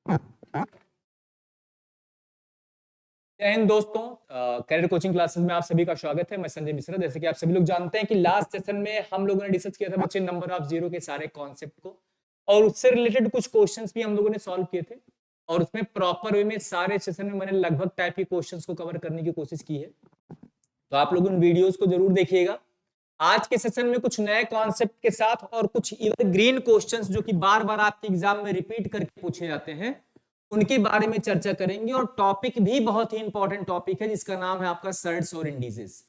जय हिंद दोस्तों, career coaching classes में आप सभी का स्वागत है। मैं संजय मिश्रा। जैसे कि आप सभी लोग जानते हैं कि लास्ट सेशन में हम लोगों ने डिस्कस किया था बच्चे नंबर ऑफ जीरो के सारे कॉन्सेप्ट को, और उससे रिलेटेड कुछ क्वेश्चंस भी हम लोगों ने सॉल्व किए थे, और उसमें प्रॉपर वे में सारे सेशन में मैंने लगभग टाइप के क्वेश्चंस को कवर करने की कोशिश की है। तो आप लोग उन वीडियोस को जरूर देखिएगा। आज के सेशन में कुछ नए कॉन्सेप्ट के साथ और कुछ एवरग्रीन क्वेश्चंस जो कि बार बार आपके एग्जाम में रिपीट करके पूछे जाते हैं, उनके बारे में चर्चा करेंगे। और टॉपिक भी बहुत ही इंपॉर्टेंट टॉपिक है जिसका नाम है आपका सर्ट्स और इंडिसेस।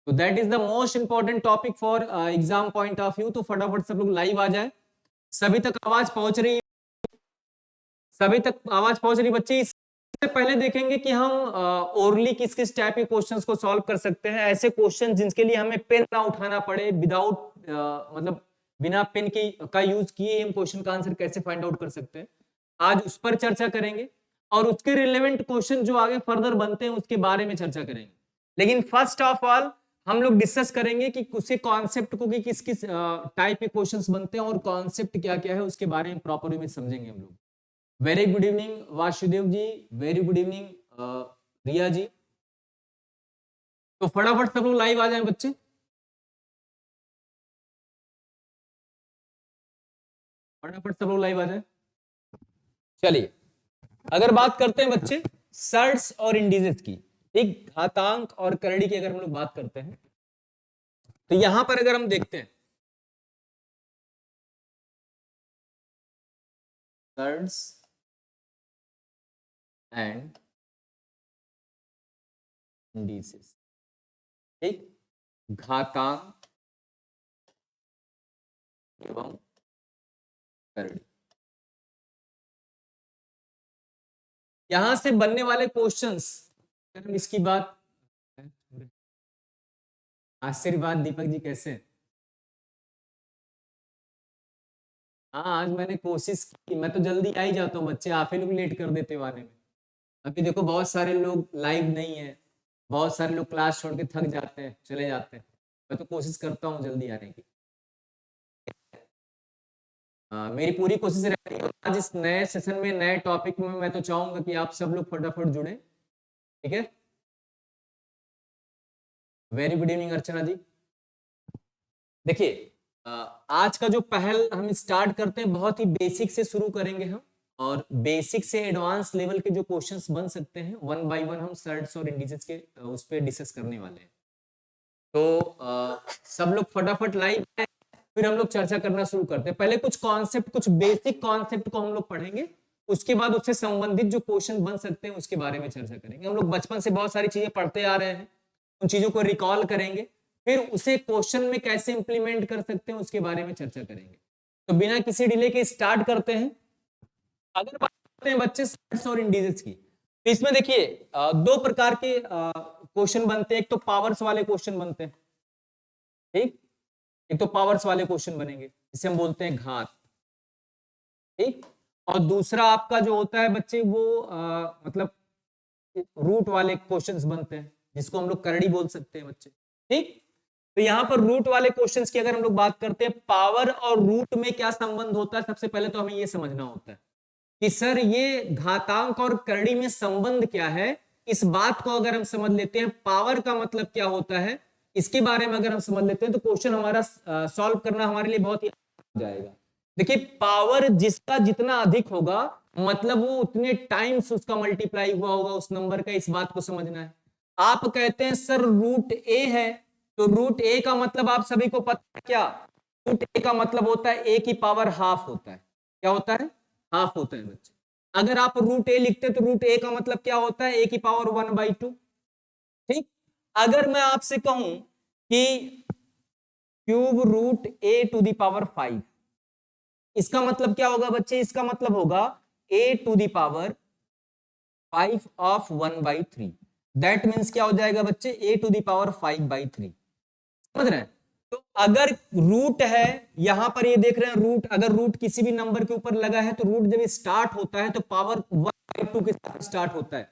तो that is the most important topic for exam point of view. तो फटाफट सब लोग लाइव आ जाए। सभी तक आवाज पहुंच रही? सभी तक आवाज पहुंच रही बच्चे? इससे पहले देखेंगे कि हम ओरली किस किस टाइप के क्वेश्चंस को सॉल्व कर सकते हैं। ऐसे क्वेश्चन जिनके लिए हमें पेन ना उठाना पड़े, विदाउट मतलब बिना पेन की का यूज किए हम क्वेश्चन का आंसर कैसे फाइंड आउट कर सकते हैं, आज उस पर चर्चा करेंगे। और उसके रिलेवेंट क्वेश्चन जो आगे फर्दर बनते हैं उसके बारे में चर्चा करेंगे। लेकिन फर्स्ट ऑफ ऑल हम लोग डिस्कस करेंगे कि उसे कॉन्सेप्ट को कि किस किस टाइप के क्वेश्चंस बनते हैं और कॉन्सेप्ट क्या क्या है उसके बारे में प्रॉपर वे में समझेंगे हम लोग। Very good evening Vasudev ji, very good evening रिया जी। तो फटाफट सब लोग लाइव आ जाएं बच्चे। फटाफट सब लोग लाइव आ जाएं। चलिए, अगर बात करते हैं बच्चे सर्ट्स और इंडिसेस की, एक घातांक और करड़ी की अगर हम लोग बात करते हैं, तो यहां पर अगर हम देखते हैं सर्ट्स एंड इंडिसेस, ठीक, घातांक एवं करड़ी, यहां से बनने वाले क्वेश्चंस, अगर हम इसकी बात, आशीर्वाद दीपक जी कैसे? हाँ, आज मैंने कोशिश की, मैं तो जल्दी आ ही जाता हूँ बच्चे, आप ही लोग लेट कर देते हो आने में। अभी देखो बहुत सारे लोग लाइव नहीं है, बहुत सारे लोग क्लास छोड़ के थक जाते हैं, चले जाते हैं। मैं तो कोशिश करता हूँ जल्दी आने की। मेरी पूरी कोशिश रहती है आज इस नए सेशन में, नए टॉपिक में मैं तो चाहूंगा कि आप सब लोग फटाफट जुड़े। ठीक है, वेरी गुड इवनिंग अर्चना जी। देखिए, आज का जो पहल हम स्टार्ट करते हैं बहुत ही बेसिक से शुरू करेंगे हम, और बेसिक से एडवांस लेवल के जो क्वेश्चंस बन सकते हैं वन बाय वन हम सर्ट्स और इंडिसेस के उस पर डिस्कस करने वाले हैं। तो सब लोग फटाफट लाइव है, फिर हम लोग चर्चा करना शुरू करते हैं। पहले कुछ कॉन्सेप्ट, कुछ बेसिक कॉन्सेप्ट को हम लोग पढ़ेंगे, उसके बाद उससे संबंधित जो क्वेश्चन बन सकते हैं उसके बारे में चर्चा करेंगे। हम लोग बचपन से बहुत सारी चीजें पढ़ते आ रहे हैं, उन चीजों को रिकॉल करेंगे, फिर उसे क्वेश्चन में कैसे इंप्लीमेंट कर सकते हैं उसके बारे में चर्चा करेंगे। तो बिना किसी डिले के स्टार्ट करते हैं। अगर बात करते हैं बच्चे सर्ट्स और इंडिसेस की, तो इसमें देखिए दो प्रकार के क्वेश्चन बनते हैं। एक तो पावर्स वाले क्वेश्चन बनते हैं, ठीक, एक तो पावर्स वाले क्वेश्चन बनेंगे जिसे हम बोलते हैं घात, ठीक। और दूसरा आपका जो होता है बच्चे वो मतलब रूट वाले क्वेश्चंस बनते हैं जिसको हम लोग करड़ी बोल सकते हैं बच्चे, ठीक। तो यहाँ पर रूट वाले क्वेश्चंस की अगर हम लोग बात करते हैं, पावर और रूट में क्या संबंध होता है, सबसे पहले तो हमें ये समझना होता है कि सर ये घातांक और करड़ी में संबंध क्या है। इस बात को अगर हम समझ लेते हैं, पावर का मतलब क्या होता है, इसके बारे में अगर हम समझ लेते हैं, तो क्वेश्चन हमारा सॉल्व करना हमारे लिए बहुत ही हो जाएगा। देखिए, पावर जिसका जितना अधिक होगा मतलब वो उतने टाइम्स उसका मल्टीप्लाई हुआ होगा उस नंबर का, इस बात को समझना है। आप कहते हैं सर रूट ए है, तो रूट ए का मतलब आप सभी को पता है क्या, रूट ए का मतलब होता है ए की पावर हाफ होता है। क्या होता है? हाफ होता है बच्चे। अगर आप रूट ए लिखते तो रूट ए का मतलब क्या होता है, ए की पावर 1/2, ठीक। अगर मैं आपसे कहूं कि cube root A to the power 5, इसका मतलब क्या होगा बच्चे, इसका मतलब होगा A to the power 5 of 1/3। That means क्या हो जाएगा बच्चे, ए टू द पावर 5/3। समझ रहे हैं? तो अगर रूट है, यहां पर ये देख रहे हैं रूट, अगर रूट किसी भी नंबर के ऊपर लगा है तो रूट जब स्टार्ट होता है तो पावर 1/2 के साथ स्टार्ट होता है।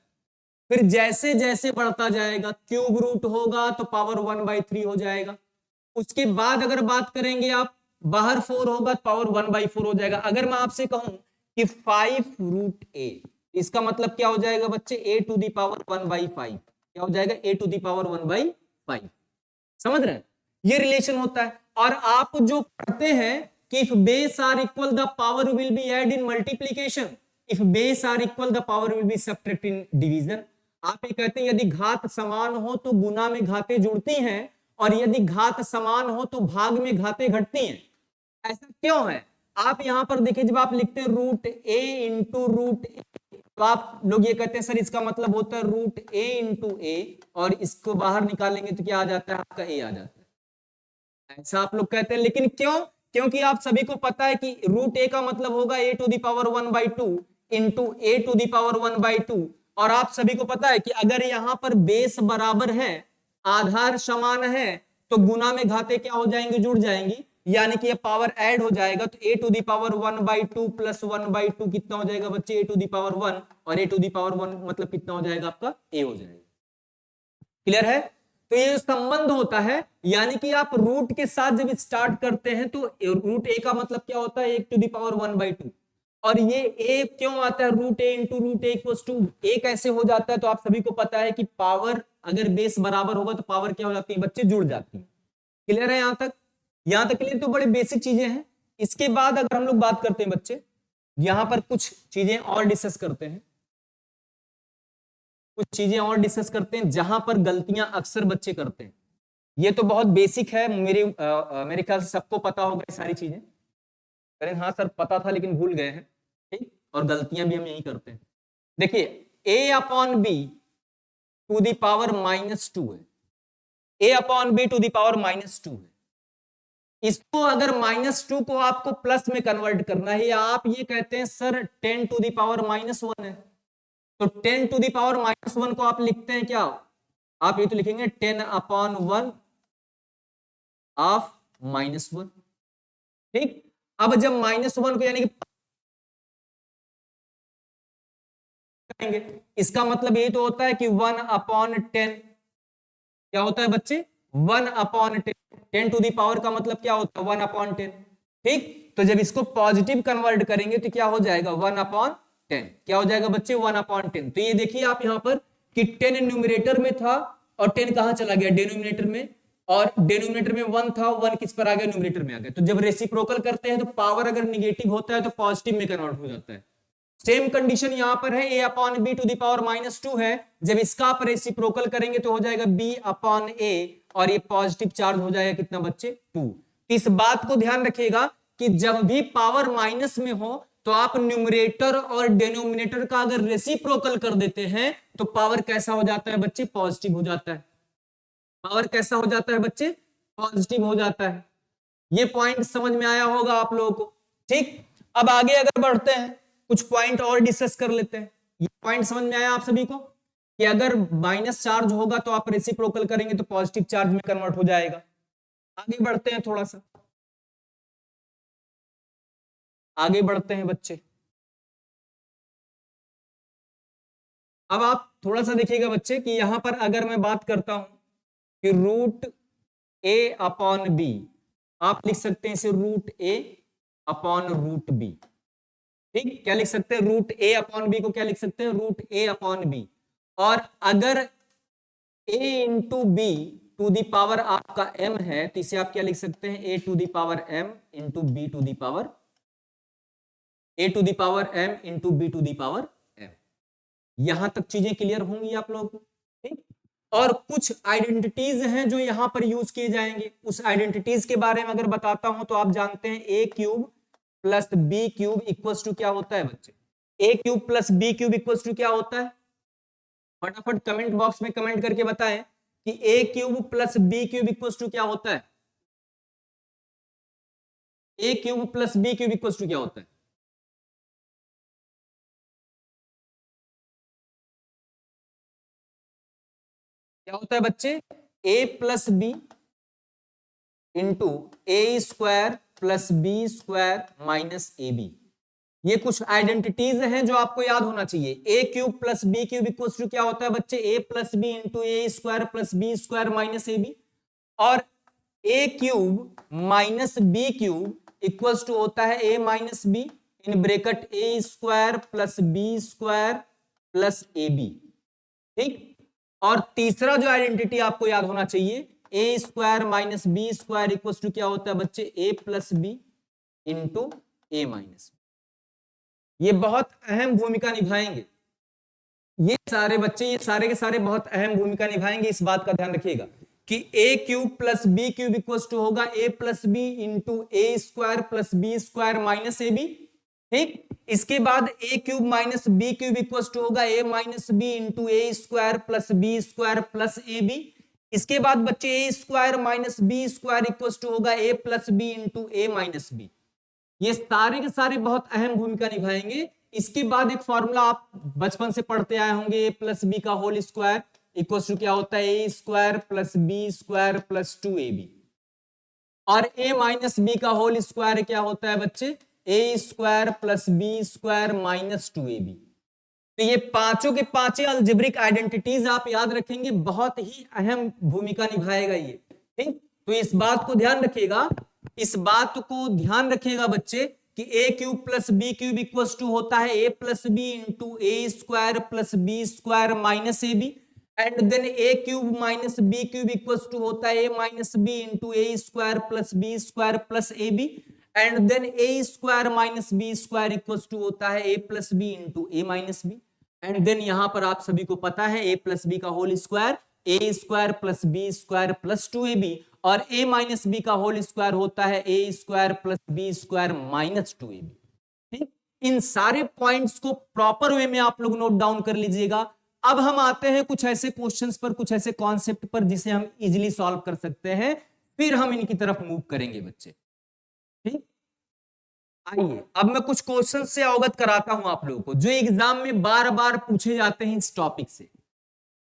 फिर जैसे जैसे बढ़ता जाएगा, क्यूब रूट होगा तो पावर 1/3 हो जाएगा। उसके बाद अगर बात करेंगे आप, बाहर 4 होगा तो पावर 1/4 हो जाएगा। अगर मैं आपसे कहूं कि 5√a, इसका मतलब क्या हो जाएगा बच्चे, a टू दी पावर 1/5, क्या हो जाएगा, a टू दी पावर 1/5। समझ रहे हैं, ये रिलेशन होता है। और आप जो पढ़ते हैं कि if base are equal the power will be add in multiplication, if base are equal the power will be subtract in division. आप ये कहते हैं यदि घात समान हो तो गुना में घातें जुड़ती हैं, और यदि घात समान हो तो भाग में घातें घटती हैं। ऐसा क्यों है, आप यहां पर देखिए, जब आप लिखते हैं √a इंटू √a, तो आप लोग ये कहते हैं सर इसका मतलब होता है √a इंटू a, और इसको बाहर निकालेंगे तो क्या आ जाता है, आपका a आ जाता है, ऐसा आप लोग कहते हैं। लेकिन क्यों, क्योंकि आप सभी को पता है कि √a का मतलब होगा a to the power 1/2 into a to the power 1/2, और आप सभी को पता है कि अगर यहां पर बेस बराबर है, आधार समान है, तो गुना में घाते क्या हो जाएंगे, जुड़ जाएंगी, यानी कि ये पावर ऐड हो जाएगा, तो a to the power 1/2 plus 1/2 कितना हो जाएगा बच्चे, a टू दी पावर 1, और a टू दी पावर 1 मतलब कितना हो जाएगा, आपका a हो जाएगा। क्लियर है, तो ये संबंध होता है, यानी कि आप रूट के साथ जब स्टार्ट करते हैं तो √a का मतलब क्या होता है, 1 टू दी पावर 1/2, और ये a क्यों आता है, √a into √a equals to a कैसे हो जाता है, तो आप सभी को पता है कि पावर अगर बेस बराबर होगा तो पावर क्या हो जाती है बच्चे, जुड़ जाती है। क्लियर है, यहां तक क्लियर, तो बड़े बेसिक चीजें हैं। इसके बाद अगर हम लोग बात करते हैं बच्चे, यहां पर कुछ चीजें और डिस्कस करते हैं, डिस्कस करते हैं जहां पर गलतियां अक्सर बच्चे करते हैं। ये तो बहुत बेसिक है, मेरे ख्याल से सबको पता होगा ये सारी चीजें। अरे हाँ सर पता था लेकिन भूल गए हैं, ठीक, और गलतियां भी हम यही करते हैं। देखिए a/b टू दी पावर -2 है, a/b टू दी पावर -2 है। इसको अगर -2 को आपको प्लस में कन्वर्ट करना है, या आप ये कहते हैं सर 10 टू दी पावर -1 है, तो 10 टू दी पावर -1 को आप लिखते हैं क्या, आप ये तो लिखेंगे 10/1 ऑफ -1। ठीक, अब जब -1 को यानी कि करेंगे, इसका मतलब ये तो होता है कि 1/10, क्या होता है बच्चे, 1/10, 10 टू दी पावर का मतलब क्या होता है, 1/10। ठीक, तो जब इसको पॉजिटिव कन्वर्ट करेंगे तो क्या हो जाएगा, 1/10, क्या हो जाएगा बच्चे, 1/10। तो ये देखिए आप यहां पर कि 10 न्यूमरेटर में था, और 10 कहां चला गया, डिनोमिनेटर में, और डिनोमिनेटर में 1 था, 1 किस पर आ गया, न्यूमरेटर में आ गया। तो जब रेसिप्रोकल करते हैं तो पावर अगर निगेटिव होता है तो पॉजिटिव में कन्वर्ट हो जाता है। सेम कंडीशन यहां पर है, a/b टू दी पावर -2 है, जब इसका आप रेसिप्रोकल करेंगे तो हो जाएगा b/a, और ये पॉजिटिव चार्ज हो जाएगा कितना बच्चे, 2। इस बात को ध्यान रखिएगा कि जब भी पावर माइनस में हो तो आप न्यूमरेटर और डिनोमिनेटर का अगर रेसिप्रोकल कर देते हैं तो पावर कैसा हो जाता है बच्चे, पॉजिटिव हो जाता है। पावर कैसा हो जाता है बच्चे, पॉजिटिव हो जाता है। ये पॉइंट समझ में आया होगा आप लोगों को। ठीक, अब आगे अगर बढ़ते हैं, कुछ पॉइंट और डिस्कस कर लेते हैं। ये पॉइंट समझ में आया आप सभी को कि अगर माइनस चार्ज होगा तो आप रेसिप्रोकल करेंगे तो पॉजिटिव चार्ज में कन्वर्ट हो जाएगा। आगे बढ़ते हैं, थोड़ा सा आगे बढ़ते हैं बच्चे। अब आप थोड़ा सा देखिएगा बच्चे कि यहां पर अगर मैं बात करता हूं कि √a/b, आप लिख सकते हैं इसे √a/√b। ठीक, क्या लिख सकते हैं, √a/b को क्या लिख सकते हैं, √a/b। और अगर a into B to the power आपका m है तो इसे आप क्या लिख सकते हैं, a to the power m into b to the power, a to the power m into b to the power m। यहां तक चीजें क्लियर होंगी आप लोगों को। ठीक, और कुछ आइडेंटिटीज हैं जो यहां पर यूज किए जाएंगे, उस आइडेंटिटीज के बारे में अगर बताता हूं तो आप जानते हैं a³ plus b³ equals to क्या होता है बच्चे, a³ plus b³ equals to क्या होता है, फटाफट कमेंट बॉक्स में कमेंट करके बताएं कि a³ plus b³ equals to क्या होता है, a³ plus b³ equals to क्या होता है। क्या होता है बच्चे, a plus B into a² plus b² minus ab। ये कुछ आइडेंटिटीज हैं जो आपको याद होना चाहिए। a³ plus b³ equals to क्या होता है बच्चे, a plus B into a² plus b² minus ab, और a³ minus b³ equals to होता है a minus B in bracket A square plus B square plus A B, ठीक। और तीसरा जो आइडेंटिटी आपको याद होना चाहिए, A square minus B square equal to क्या होता है बच्चे, A plus B into A minus B. ये बहुत अहम भूमिका निभाएंगे, ये सारे बच्चे, ये सारे के सारे बहुत अहम भूमिका निभाएंगे। इस बात का ध्यान रखिएगा कि A cube plus B cube equal to होगा A plus B into A square plus B square minus A B, ठीक। इसके बाद A cube minus B cube equal to होगा A minus B into A square plus B square plus A B. इसके बाद बच्चे A square minus B square equal to होगा A plus B into A minus B. ये सारे के सारे बहुत अहम भूमिका निभाएंगे। इसके बाद एक फॉर्मूला आप बचपन से पढ़ते आए होंगे, ए प्लस बी का होल स्क्वायर इक्वल टू क्या होता है, A square plus B square plus 2ab। और ए माइनस बी का होल स्क्वायर क्या होता है बच्चे, A square plus B square minus 2ab। तो ये पांचों के पांचों अलजेब्रिक आइडेंटिटीज आप याद रखेंगे, बहुत ही अहम भूमिका निभाएगा ये, ठीक। तो इस बात को ध्यान रखिएगा, इस बात को ध्यान रखिएगा बच्चे कि A cube plus B cube equal to होता है A plus B into A square plus B square minus A B. And then A cube minus B cube equal to होता है A minus B into A square plus B square plus A B. And then A square minus B square equal to होता है A plus B into A minus B. And then यहां पर आप सभी को पता है ए प्लस बी का whole square A square plus B square plus 2ab, और a माइनस बी का होल स्क्वायर होता है A square plus B square minus 2ab, ठीक। इन सारे पॉइंट्स को प्रॉपर वे में आप लोग नोट डाउन कर लीजिएगा। अब हम आते हैं कुछ ऐसे क्वेश्चंस पर, कुछ ऐसे कॉन्सेप्ट पर जिसे हम इजीली सॉल्व कर सकते हैं, फिर हम इनकी तरफ मूव करेंगे बच्चे, ठीक। आइए अब मैं कुछ क्वेश्चन से अवगत कराता हूं आप लोगों को, जो एग्जाम में बार बार पूछे जाते हैं इस टॉपिक से।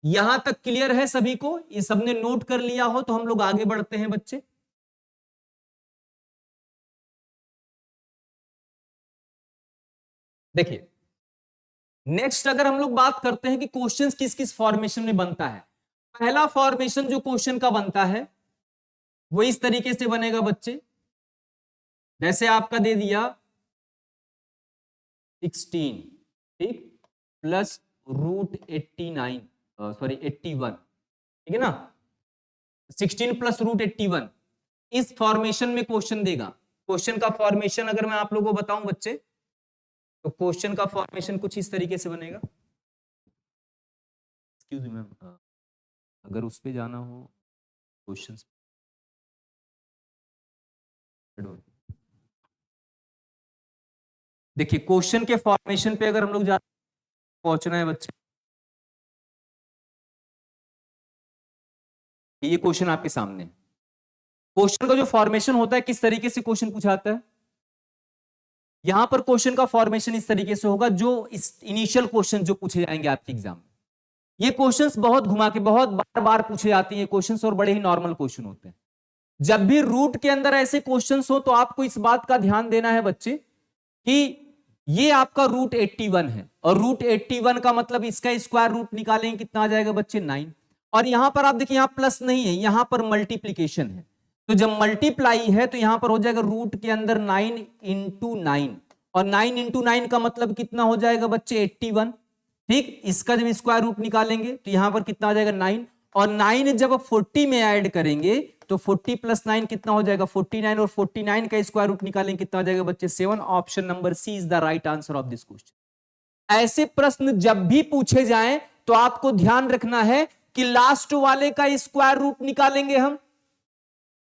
यहां तक क्लियर है सभी को, ये सबने नोट कर लिया हो तो हम लोग आगे बढ़ते हैं बच्चे। देखिए नेक्स्ट अगर हम लोग बात करते हैं कि क्वेश्चंस किस किस फॉर्मेशन में बनता है, पहला फॉर्मेशन जो क्वेश्चन का बनता है वो इस तरीके से बनेगा बच्चे, जैसे आपका दे दिया 16, ठीक, प्लस रूट 81, ठीक है ना, 16 प्लस रूट 81, इस फॉर्मेशन में क्वेश्चन देगा। क्वेश्चन का फॉर्मेशन अगर मैं आप लोगों को बताऊं बच्चे, तो क्वेश्चन का फॉर्मेशन कुछ इस तरीके से बनेगा। एक्सक्यूज मी मैम, अगर उस पे जाना हो क्वेश्चंस, देखिए क्वेश्चन के फॉर्मेशन पे अगर हम लोग पहुंचना है बच्चे, ये क्वेश्चन आपके सामने है। क्वेश्चन का जो फॉर्मेशन होता है, किस तरीके से क्वेश्चन पूछाता है, यहां पर क्वेश्चन का फॉर्मेशन इस तरीके से होगा, जो इस इनिशियल क्वेश्चन जो पूछे जाएंगे आपके एग्जाम में, ये क्वेश्चंस बहुत घुमा के बहुत बार बार पूछे जाते हैं क्वेश्चंस, और बड़े ही नॉर्मल क्वेश्चन होते हैं। जब भी रूट के अंदर ऐसे क्वेश्चंस हो तो आपको इस बात का ध्यान देना है बच्चे कि ये आपका रूट 81 है, और रूट 81 का मतलब इसका स्क्वायर रूट निकालेंगे कितना आ जाएगा बच्चे, 9। और यहां पर आप देखिए यहां प्लस नहीं है, यहां पर मल्टीप्लीकेशन है, तो जब मल्टीप्लाई है तो यहां पर हो जाएगा रूट के अंदर 9 इंटू 9, और 9 इंटू 9 का मतलब कितना हो जाएगा बच्चे 81, ठीक। इसका जब स्क्वायर रूट निकालेंगे तो यहां पर कितना आ जाएगा 9, और 9 जब 40 में ऐड करेंगे तो 40 प्लस 9 कितना हो जाएगा 49, और 49 का स्क्वायर रूट निकालेंगे कितना हो जाएगा बच्चे 7। Option number C is the right answer of this question. ऐसे प्रश्न जब भी पूछे जाएं तो आपको ध्यान रखना है कि लास्ट वाले का स्क्वायर रूट निकालेंगे हम,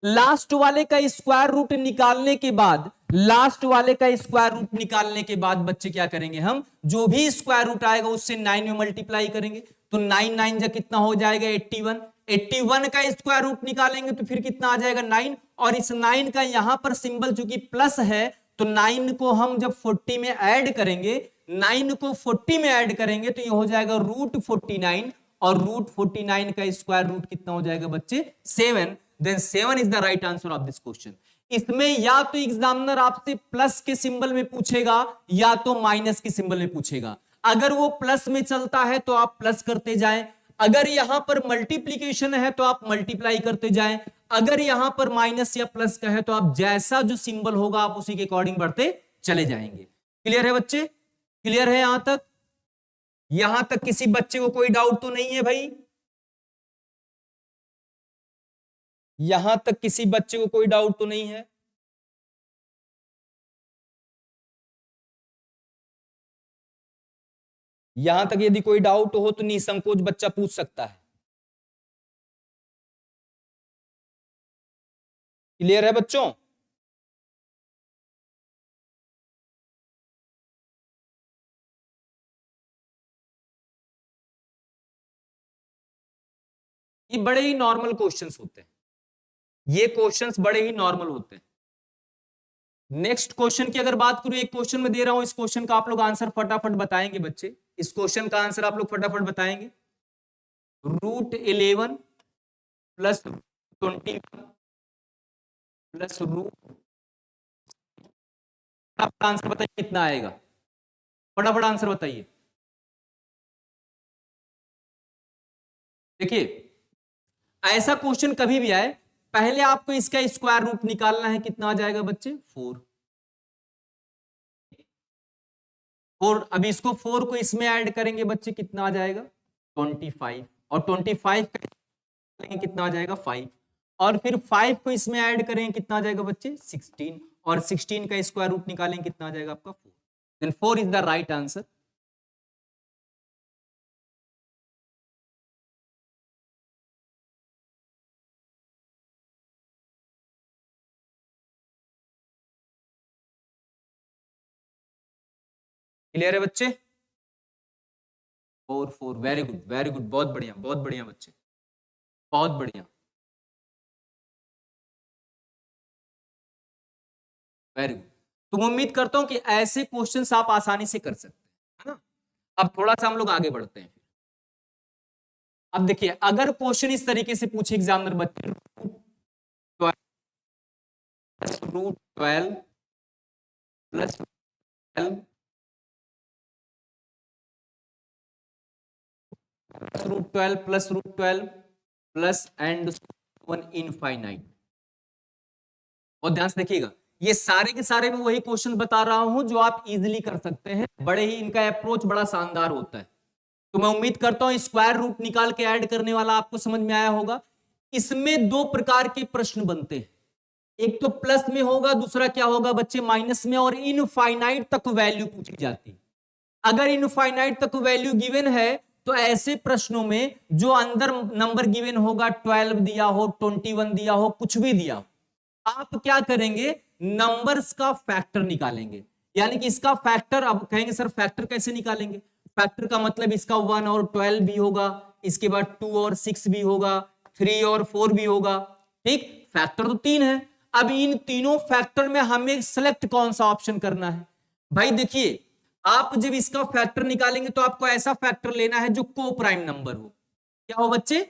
लास्ट वाले का स्क्वायर रूट निकालने के बाद, लास्ट वाले का स्क्वायर रूट निकालने के बाद बच्चे क्या करेंगे, हम जो भी स्क्वायर रूट आएगा उससे 9 में मल्टीप्लाई करेंगे, तो 9 9 जा कितना हो जाएगा 81, 81 का स्क्वायर रूट निकालेंगे तो फिर कितना आ जाएगा 9, और इस 9 का यहां पर सिंबल चूंकि प्लस है तो 9 को हम जब 40 में ऐड करेंगे, 9 को 40 में ऐड करेंगे तो ये हो जाएगा रूट 49, और रूट 49 का स्क्वायर रूट कितना हो जाएगा बच्चे 7। Then 7 is the right answer of this question. इसमें या तो एग्जामिनर आपसे प्लस के सिंबल में पूछेगा या तो माइनस के सिंबल में पूछेगा। अगर वो प्लस में चलता है तो आप प्लस करते जाएं, अगर यहां पर मल्टीप्लीकेशन है तो आप मल्टीप्लाई करते जाएं, अगर यहां पर माइनस या प्लस का है तो आप जैसा जो सिंबल होगा आप उसी के अकॉर्डिंग बढ़ते चले जाएंगे। क्लियर है बच्चे? क्लियर है यहां तक? यहां तक किसी बच्चे को कोई डाउट तो नहीं है भाई? यहां तक किसी बच्चे को कोई डाउट तो नहीं है? यहां तक यदि कोई डाउट हो तो निसंकोच बच्चा पूछ सकता है। क्लियर है बच्चों? ये बड़े ही नॉर्मल क्वेश्चंस होते हैं, ये क्वेश्चंस बड़े ही नॉर्मल होते हैं। नेक्स्ट क्वेश्चन की अगर बात करूं, एक क्वेश्चन में दे रहा हूं, इस क्वेश्चन का आप लोग आंसर फटाफट बताएंगे बच्चे। इस क्वेश्चन का आंसर आप लोग फटाफट बताएंगे। √11 प्लस 20 प्लस रूट, आपका आंसर बताइए कितना आएगा? फटाफट आंसर बताइए। देखिए, ऐसा क्वेश्चन कभी भी आए, पहले आपको इसका स्क्वायर रूट निकालना है। कितना आ जाएगा बच्चे? 4। और अभी इसको 4 को इसमें ऐड करेंगे बच्चे, कितना आ जाएगा? 25। और 25 करेंगे कितना आ जाएगा? 5। और फिर 5 को इसमें ऐड करेंगे कितना आ जाएगा बच्चे? 16। और 16 का स्क्वायर रूट निकालेंगे कितना आ जाएगा आपका? 4। Then 4 is the right answer. Clear है बच्चे? 4 वेरी गुड, वेरी गुड, बहुत बढ़िया, बहुत बढ़िया बच्चे, बहुत बढ़िया, वेरी गुड। तो मैं उम्मीद करता हूं कि ऐसे क्वेश्चंस आप आसानी से कर सकते हैं, है ना? अब थोड़ा सा हम लोग आगे बढ़ते हैं। अब देखिए, अगर क्वेश्चन इस तरीके से पूछे एग्जामिनर बच्चे, √12 plus 12 √12 plus √12 plus and 1 infinite. और ध्यान से देखिएगा, ये सारे के सारे में वही क्वेश्चन बता रहा हूं जो आप इजीली कर सकते हैं। बड़े ही इनका अप्रोच बड़ा शानदार होता है। तो मैं उम्मीद करता हूं स्क्वायर रूट निकाल के ऐड करने वाला आपको समझ में आया होगा। इसमें दो प्रकार के प्रश्न बनते हैं, एक तो प्लस में होगा, दूसरा क्या होगा बच्चे? माइनस में। और इनफाइनाइट तक वैल्यू पूछी जाती है। अगर इनफाइनाइट तक वैल्यू गिवन है तो ऐसे प्रश्नों में जो अंदर नंबर गिवन होगा, 12 दिया हो, 21 दिया हो, कुछ भी दिया हो, आप क्या करेंगे? नंबर्स का फैक्टर निकालेंगे। यानी कि इसका फैक्टर, अब कहेंगे सर फैक्टर कैसे निकालेंगे? फैक्टर का मतलब इसका 1 और 12 भी होगा, इसके बाद 2 और 6 भी होगा, 3 और 4 भी होगा। ठीक, फैक्टर तो 3 है। अब इन तीनों फैक्टर में हमें सेलेक्ट कौन सा ऑप्शन करना है? भाई देखिए, आप जब इसका फैक्टर निकालेंगे तो आपको ऐसा फैक्टर लेना है जो को प्राइम नंबर हो। क्या हो बच्चे?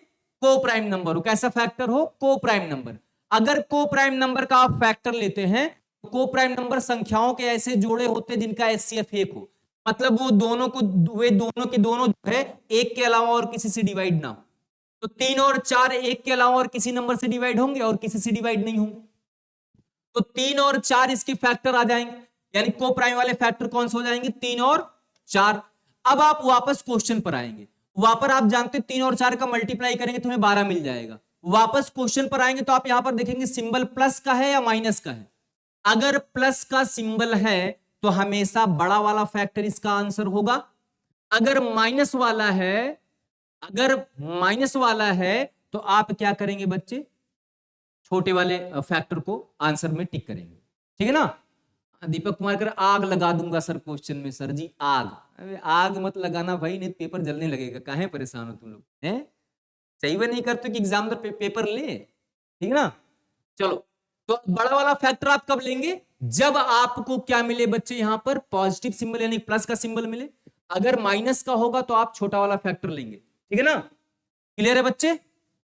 को प्राइम नंबर हो। कैसा फैक्टर हो? को प्राइम नंबर। अगर को प्राइम नंबर का आप फैक्टर लेते हैं, को प्राइम नंबर संख्याओं के ऐसे जोड़े होते हैं जिनका एचसीएफ 1 हो, मतलब वो दोनों को, वे दोनों के दोनों जो है एक के अलावा और किसी से डिवाइड ना हो। तो 3 और 4 एक के अलावा और किसी नंबर से डिवाइड होंगे और किसी से डिवाइड नहीं होंगे। तो 3 और 4 इसके फैक्टर आ जाएंगे, यानी को प्राइम वाले फैक्टर कौन से हो जाएंगे? 3 और 4। अब आप वापस क्वेश्चन पर आएंगे, वापस आप जानते हैं 3 और 4 का मल्टीप्लाई करेंगे तो हमें 12 मिल जाएगा। वापस क्वेश्चन पर आएंगे तो आप यहां पर देखेंगे सिंबल प्लस का है या माइनस का है। अगर प्लस का सिंबल है तो हमेशा बड़ा वाला फैक्टर इसका आंसर होगा। अगर माइनस वाला है, अगर माइनस वाला है तो आप क्या करेंगे बच्चे? छोटे वाले फैक्टर को आंसर में टिक करेंगे। ठीक है ना? दीपक कुमार कर, आग लगा दूंगा सर क्वेश्चन में। सर जी आग? अरे आग मत लगाना भाई, नहीं पेपर जलने लगेगा। काहे परेशान हो तुम लोग हैं? सही भी नहीं करते कि एग्जामिनर पेपर ले। ठीक है ना? चलो, तो बड़ा वाला फैक्टर आप कब लेंगे? जब आपको क्या मिले बच्चे? यहां पर पॉजिटिव सिंबल यानी प्लस का सिंबल मिले। अगर माइनस का होगा तो आप छोटा वाला फैक्टर लेंगे। ठीक है ना? क्लियर है बच्चे?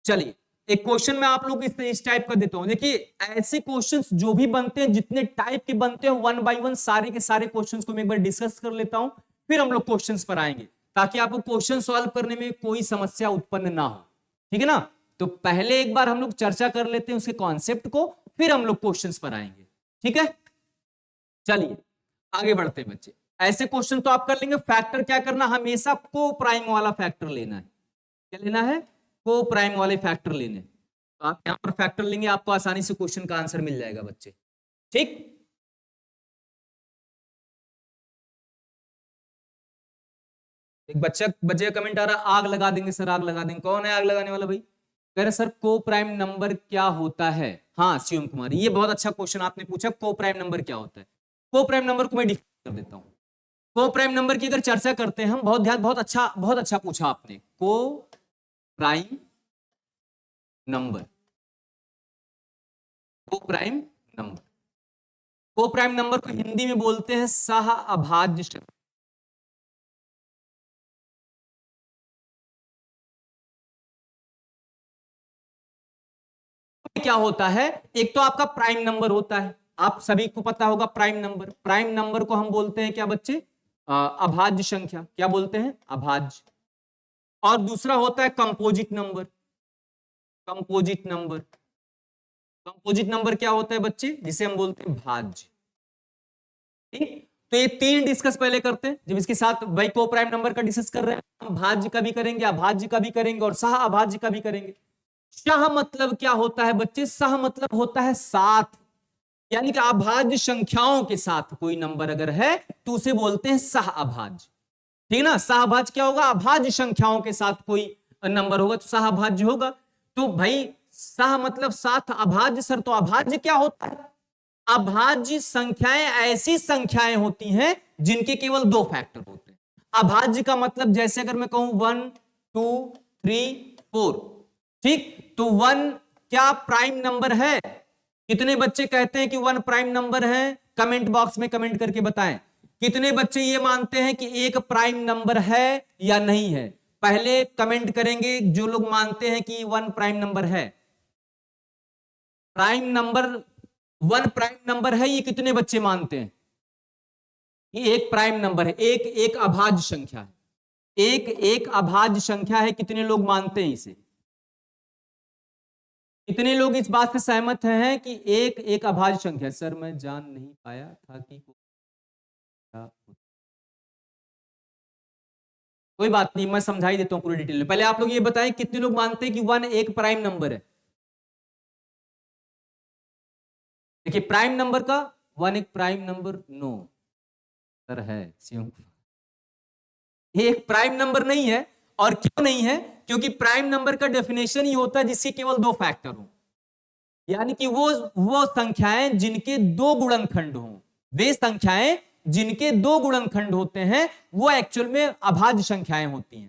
चलिए, एक क्वेश्चन मैं आप लोग इस टाइप का देता हूं। देखिए, ऐसे क्वेश्चंस जो भी बनते हैं, जितने टाइप के बनते हैं, 1 बाय 1 सारे के सारे क्वेश्चंस को मैं एक बार डिस्कस कर लेता हूं, फिर हम लोग क्वेश्चंस पर आएंगे, ताकि आपको क्वेश्चन सॉल्व करने में कोई समस्या उत्पन्न ना हो। ठीक है ना? तो पहले एक बार हम लोग चर्चा कर लेते हैं उसके कॉन्सेप्ट को, फिर हम लोग क्वेश्चंस पर आएंगे। ठीक है? चलिए, आगे बढ़ते हैं बच्चे। ऐसे क्वेश्चन तो आप कर लेंगे। फैक्टर क्या करना, हमेशा को प्राइम वाला फैक्टर लेना है। क्या लेना है, को प्राइम वाले फैक्टर लेने। तो आप यहां पर फैक्टर लेंगे, आपको आसानी से क्वेश्चन का आंसर मिल जाएगा बच्चे। ठीक, एक बच्चा बच्चे का कमेंट आ रहा, आग लगा देंगे सर, आग लगा देंगे। कौन है आग लगाने वाला भाई? कह रहे सर को प्राइम नंबर क्या होता है। हाँ शिवम कुमार, ये बहुत अच्छा क्वेश्चन आपने पूछा, को प्राइम नंबर क्या होता है। को प्राइम नंबर को मैं डिफाइन कर देता हूं। को प्राइम नंबर की अगर चर्चा करते हैं हम, बहुत ध्यान, बहुत अच्छा पूछा आपने। को प्राइम नंबर, को प्राइम नंबर, को प्राइम नंबर को हिंदी में बोलते हैं सह अभाज्य संख्या। क्या होता है, एक तो आपका प्राइम नंबर होता है, आप सभी को पता होगा प्राइम नंबर। प्राइम नंबर को हम बोलते हैं क्या बच्चे, अभाज्य संख्या। क्या बोलते हैं, अभाज्य। और दूसरा होता है composite number. Composite number, composite number क्या होता है बच्चे, जिसे हम बोलते हैं भाज्य। ठीक, तो ये तीन डिस्कस पहले करते हैं। जब इसके साथ भाई को प्राइम नंबर का डिस्कस कर रहे हैं, हम भाज्य का भी करेंगे, अभाज्य का भी करेंगे, और सह अभाज्य का भी करेंगे। सह मतलब क्या होता है बच्चे, सह मतलब होता है साथ, यानी कि अभाज्य संख्याओं के साथ कोई नंबर अगर है तो उसे बोलते हैं सह अभाज्य। ठीक है ना, सहभाज्य क्या होगा, अभाज्य संख्याओं के साथ कोई नंबर होगा तो सहभाज्य होगा। तो भाई सह मतलब साथ, अभाज्य सर, तो अभाज्य क्या होता है, अभाज्य संख्याएं ऐसी संख्याएं होती हैं जिनके केवल दो फैक्टर होते हैं। अभाज्य का मतलब, जैसे अगर मैं कहूं 1 2 3 4, ठीक, तो 1 क्या प्राइम नंबर है? कितने बच्चे कहते हैं कि 1 प्राइम नंबर है? कमेंट बॉक्स में कमेंट करके बताएं। कितने बच्चे ये मानते हैं कि एक प्राइम नंबर है या नहीं है? पहले कमेंट करेंगे जो लोग मानते हैं कि 1 प्राइम नंबर है। प्राइम नंबर, 1 प्राइम नंबर है, ये कितने बच्चे मानते हैं? ये एक प्राइम नंबर है, एक एक अभाज्य संख्या है, एक एक अभाज्य संख्या है। कितने लोग मानते हैं इसे? कितने लोग इस बात से सहमत हैं कि एक एक अभाज्य संख्या? सर मैं जान नहीं पाया था कि कोई बात नहीं, मैं समझा ही देता हूं पूरी डिटेल में। पहले आप लोग ये बताएं कितने लोग मानते हैं कि 1 एक प्राइम नंबर है? देखिए प्राइम नंबर का 1 एक प्राइम नंबर, नो सर है शिवम, ये एक प्राइम नंबर नहीं है। और क्यों नहीं है? क्योंकि प्राइम नंबर का डेफिनेशन ही होता है जिसके केवल दो फैक्टर हो, यानी कि वो संख्याएं जिनके दो गुणनखंड हों, वे संख्याएं जिनके दो गुणनखंड होते हैं वो एक्चुअल में अभाज्य संख्याएं होती हैं।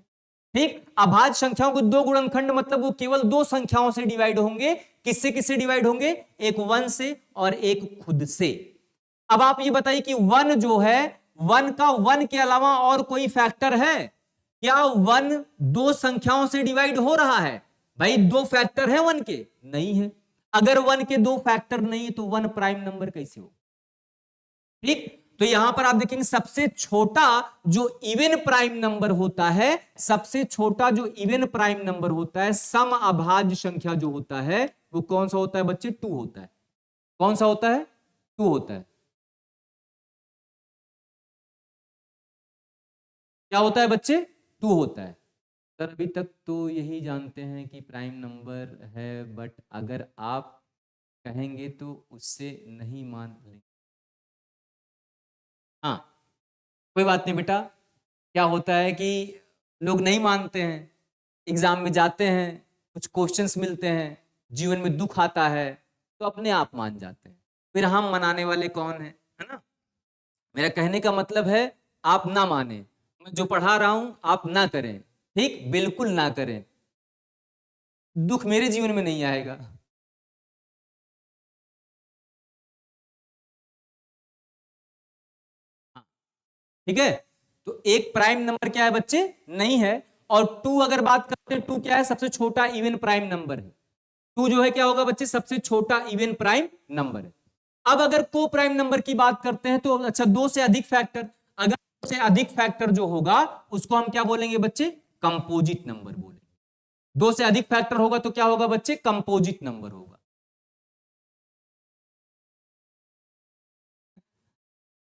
ठीक, अभाज्य संख्याओं के दो गुणनखंड मतलब वो केवल दो संख्याओं से डिवाइड होंगे। किससे किससे डिवाइड होंगे? एक 1 से और एक खुद से। अब आप ये बताइए कि 1 जो है, 1 का 1 के अलावा और कोई फैक्टर है क्या? 1 दो संख्याओं से डिवाइड हो रहा है? भाई दो फैक्टर है 1 के? नहीं है। अगर 1 के दो फैक्टर नहीं तो 1 प्राइम नंबर कैसे हो? ठीक, तो यहां पर आप देखेंगे सबसे छोटा जो इवन प्राइम नंबर होता है, सबसे छोटा जो इवन प्राइम नंबर होता है, सम अभाज्य संख्या जो होता है, वो कौन सा होता है बच्चे? 2 होता है। कौन सा होता है? 2 होता है। क्या होता है बच्चे? 2 होता है। सर अभी तक तो यही जानते हैं कि प्राइम नंबर है, बट अगर आप कहेंगे तो उससे नहीं मान लेंगे। हाँ, कोई बात नहीं बेटा। क्या होता है कि लोग नहीं मानते हैं, एग्जाम में जाते हैं, कुछ क्वेश्चंस मिलते हैं, जीवन में दुख आता है, तो अपने आप मान जाते हैं। फिर हम मनाने वाले कौन है ना? मेरा कहने का मतलब है, आप ना माने, मैं जो पढ़ा रहा हूं आप ना करें, ठीक, बिल्कुल ना करें, दुख मेरे जीवन में नहीं आएगा। हाँ, ठीक है। तो एक प्राइम नंबर क्या है बच्चे? नहीं है। और 2 अगर बात करते हैं, 2 क्या है? सबसे छोटा इवन प्राइम नंबर है। 2 जो है क्या होगा बच्चे? सबसे छोटा इवन प्राइम नंबर है। अब अगर को प्राइम नंबर की बात करते हैं तो अच्छा, 2 से अधिक फैक्टर, अगर 2 से अधिक फैक्टर जो होगा उसको हम क्या बोलेंगे बच्चे? कंपोजिट नंबर बोलेंगे। 2 से अधिक फैक्टर होगा तो क्या होगा बच्चे? कंपोजिट नंबर होगा।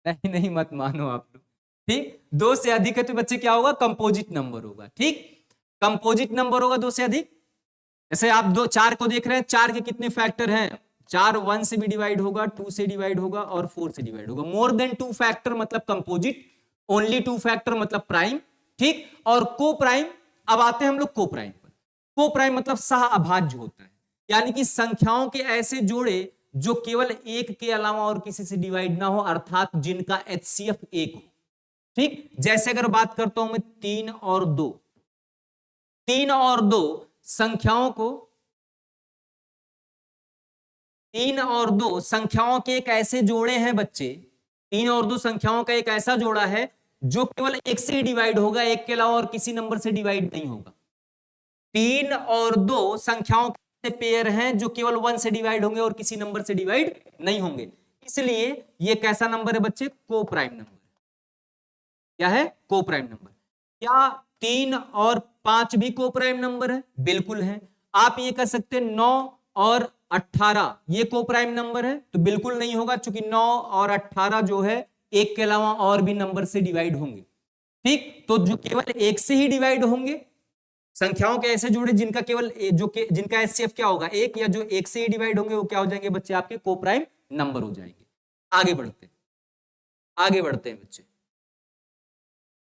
नहीं नहीं मत मानो आप लोग, ठीक। 2 से अधिक है तो बच्चे क्या होगा, कंपोजिट नंबर होगा, ठीक। कंपोजिट नंबर होगा 2 से अधिक। जैसे आप 4 को देख रहे हैं, 4 के कितने फैक्टर हैं, 4 1 से भी डिवाइड होगा, 2 से डिवाइड होगा और 4 से डिवाइड होगा। मोर देन 2 फैक्टर मतलब कंपोजिट, ओनली 2 फैक्टर मतलब प्राइम, ठीक। और को प्राइम, अब आते हैं हम लोग को प्राइम पर। को प्राइम मतलब सह अभाज्य होता है, यानी कि संख्याओं के ऐसे जोड़े जो केवल एक के अलावा और किसी से डिवाइड ना हो, अर्थात जिनका एचसीएफ 1 हो, ठीक। जैसे अगर बात करता हूं मैं 3 और 2, 3 और 2 संख्याओं को, 3 और 2 संख्याओं के एक ऐसे जोड़े हैं बच्चे, 3 और 2 संख्याओं का एक ऐसा जोड़ा है जो केवल एक से ही डिवाइड होगा, एक के अलावा और किसी नंबर से डिवाइड नहीं होगा। 3 और 2 संख्याओं के पेयर हैं जो केवल 1 से डिवाइड होंगे और किसी नंबर से डिवाइड नहीं होंगे, इसलिए ये कैसा नंबर है बच्चे, को प्राइम नंबर। क्या है, को प्राइम नंबर। क्या 3 और 5 भी को प्राइम नंबर है, बिल्कुल है। आप ये कह सकते हैं 9 और 18 ये को प्राइम नंबर है, तो बिल्कुल नहीं होगा, क्योंकि 9 और 18 जो है एक के अलावा और भी नंबर से डिवाइड होंगे, ठीक। तो जो केवल एक से ही डिवाइड होंगे, संख्याओं के ऐसे जोड़े जिनका केवल जिनका एचसीएफ क्या होगा, एक, या जो एक से ही डिवाइड होंगे वो क्या हो जाएंगे बच्चे, आपके को प्राइम नंबर हो जाएंगे। आगे बढ़ते हैं बच्चे।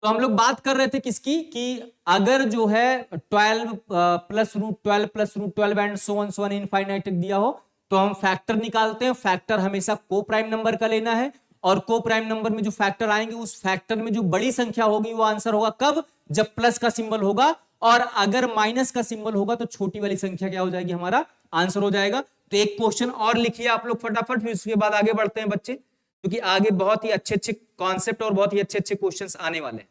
तो हम लोग बात कर रहे थे किसकी, कि अगर जो है 12 plus root 12 plus root 12 and so on infinite दिया हो तो हम फैक्टर निकालते हैं। फैक्टर हमेशा को प्राइम नंबर का लेना है, और को प्राइम नंबर में जो फैक्टर आएंगे उस फैक्टर में जो बड़ी संख्या होगी वो आंसर होगा कब, जब प्लस का सिंबल होगा, और अगर माइनस का सिंबल होगा तो छोटी वाली संख्या क्या हो जाएगी, हमारा आंसर हो जाएगा। तो एक क्वेश्चन और लिखिए आप लोग फटाफट, फिर उसके बाद आगे बढ़ते हैं बच्चे, क्योंकि आगे बहुत ही अच्छे अच्छे कॉन्सेप्ट और बहुत ही अच्छे अच्छे क्वेश्चंस आने वाले हैं,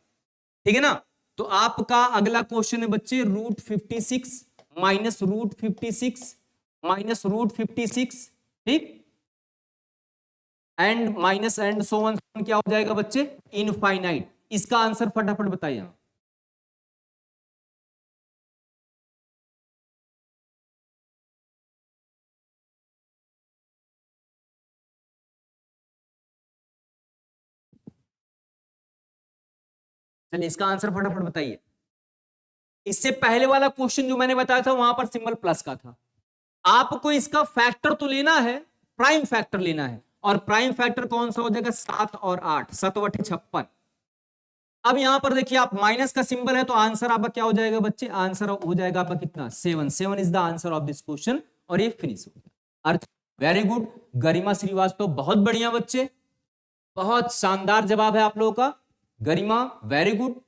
ठीक है ना। तो आपका अगला क्वेश्चन है बच्चे √56 माइनस √56 माइनस √56, ठीक, and minus and so on क्या हो जाएगा बच्चे, इनफाइनाइट। इसका आंसर फटाफट बताइए। चलिए इसका आंसर फटाफट बताइए। इससे पहले वाला क्वेश्चन जो मैंने बताया था वहां पर सिंबल प्लस का था। आपको इसका फैक्टर तो लेना है, प्राइम फैक्टर लेना है, और प्राइम फैक्टर कौन सा हो जाएगा, 7 और 8, 7 बटे 56। अब यहां पर देखिए आप माइनस का सिंबल है तो आंसर आपका क्या हो जाएगा बच्चे, आंसर हो जाएगा आपका कितना, 7। 7 is the answer of this question, और ये फिनिश हो गया। अर्थ वेरी गुड, गरिमा श्रीवास्तव बहुत बढ़िया बच्चे, बहुत शानदार जवाब है आप लोगों का। गरिमा वेरी गुड,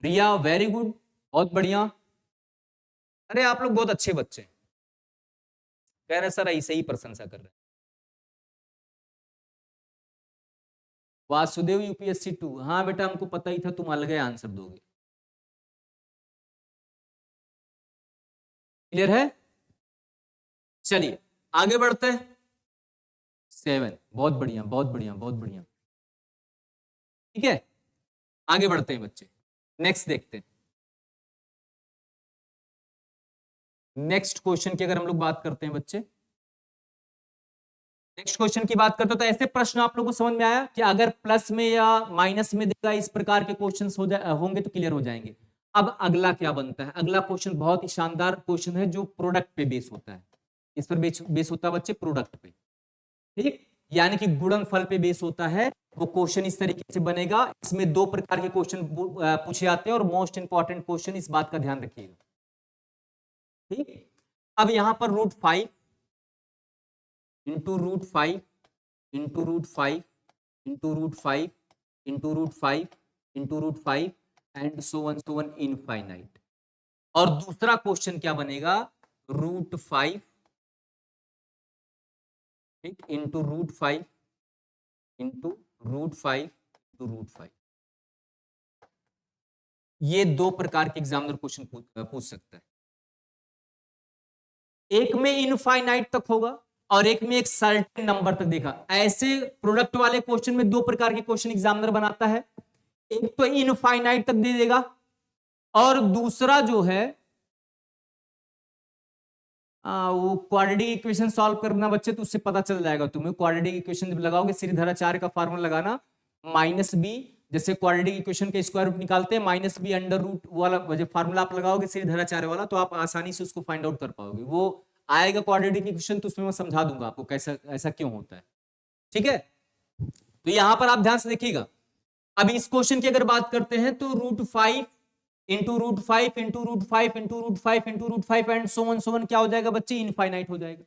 रिया वेरी गुड, बहुत बढ़िया। अरे आप लोग बहुत अच्छे बच्चे हैं, कह रहे सर ऐसे ही प्रशंसा कर रहे हैं। वासुदेव यूपीएससी 2, हाँ बेटा हमको पता ही था तुम अलग आंसर दोगे। क्लियर है, चलिए आगे बढ़ते हैं। 7, बहुत बढ़िया बहुत बढ़िया बहुत बढ़िया, ठीक है। आगे बढ़ते हैं बच्चे, नेक्स्ट देखते हैं। नेक्स्ट क्वेश्चन की अगर हम लोग बात करते हैं बच्चे, नेक्स्ट क्वेश्चन की बात करते हैं तो ऐसे प्रश्न आप लोगों को समझ में आया कि अगर प्लस में या माइनस में देगा इस प्रकार के क्वेश्चंस होंगे तो क्लियर हो जाएंगे। अब अगला क्या बनता है, अगला क्वेश्चन बहुत ही शानदार क्वेश्चन है जो प्रोडक्ट पे बेस होता है। इस पर बेस होता है बच्चे प्रोडक्ट पे, ठीक, यानी कि गुणनफल पे बेस होता है। वो क्वेश्चन इस तरीके से बनेगा, इसमें 2 प्रकार के क्वेश्चन पूछे जाते हैं, और मोस्ट इंपॉर्टेंट क्वेश्चन, इस बात का ध्यान रखिएगा, ठीक। अब यहां पर √5 into √5 into √5 into √5 into √5 into √5 and so one infinite. और दूसरा क्वेश्चन क्या बनेगा, √5, ठीक, इंटू √5 इंटू √5 इंटू √5। ये 2 प्रकार के एग्जामिनर क्वेश्चन पूछ सकता है। एक में इनफाइनाइट तक होगा और एक में एक सर्टेन नंबर तक देखा। ऐसे प्रोडक्ट वाले क्वेश्चन में 2 प्रकार के क्वेश्चन एग्जामिनर बनाता है, एक तो इनफाइनाइट तक दे देगा, और दूसरा जो है वो क्वाड्रेटिक इक्वेशन सॉल्व करना बच्चे, तो उससे पता चल जाएगा तुम्हें। क्वाड्रेटिक इक्वेशन जब लगाओगे, श्रीधरा 4 का फार्मूला लगाना, माइनस बी, जैसे क्वाड्रेटिक इक्वेशन के स्क्वायर रूट निकालते हैं, माइनस बी अंडर रूट वाला जब फार्मूला आप लगाओगे श्रीधरा 4 वाला, तो आप आसानी से उसको फाइंड आउट कर पाओगे। वो आएगा क्वाड्रेटिक इक्वेशन, तो उसमें मैं समझा दूंगा आपको कैसा ऐसा क्यों होता है। ठीक है, तो यहां पर आप ध्यान से देखिएगा। अब इस क्वेश्चन की अगर बात करते हैं तो √5 into √5 into √5 into √5 into √5 and so one क्या हो जाएगा बच्चे, इनफाइनाइट हो जाएगा।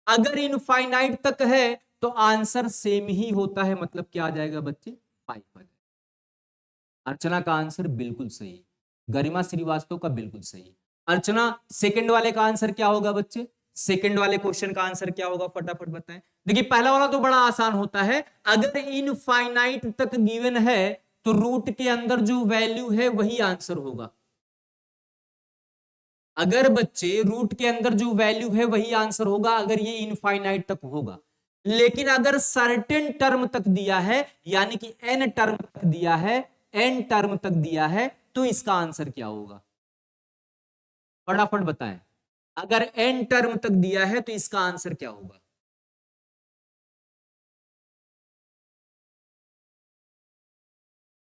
अगर इनफाइनाइट तक है तो आंसर सेम ही होता है, मतलब क्या आ जाएगा बच्चे, 5 आ जाएगा। अर्चना का आंसर बिल्कुल सही, गरिमा श्रीवास्तव का बिल्कुल सही। अर्चना, सेकंड वाले का आंसर क्या होगा बच्चे, सेकंड वाले क्वेश्चन का आंसर क्या होगा, फटाफट बताएं। देखिए पहला वाला तो बड़ा आसान होता है, अगर इनफाइनाइट तक गिवन है तो रूट के अंदर जो वैल्यू है वही आंसर होगा। अगर बच्चे रूट के अंदर जो वैल्यू है वही आंसर होगा, अगर ये इनफाइनाइट तक होगा। लेकिन अगर सर्टेन टर्म तक दिया है, यानी कि n टर्म तक दिया है, n टर्म तक दिया है, तो इसका आंसर क्या होगा, फटाफट बताएं। अगर n टर्म तक दिया है तो इसका आंसर क्या होगा।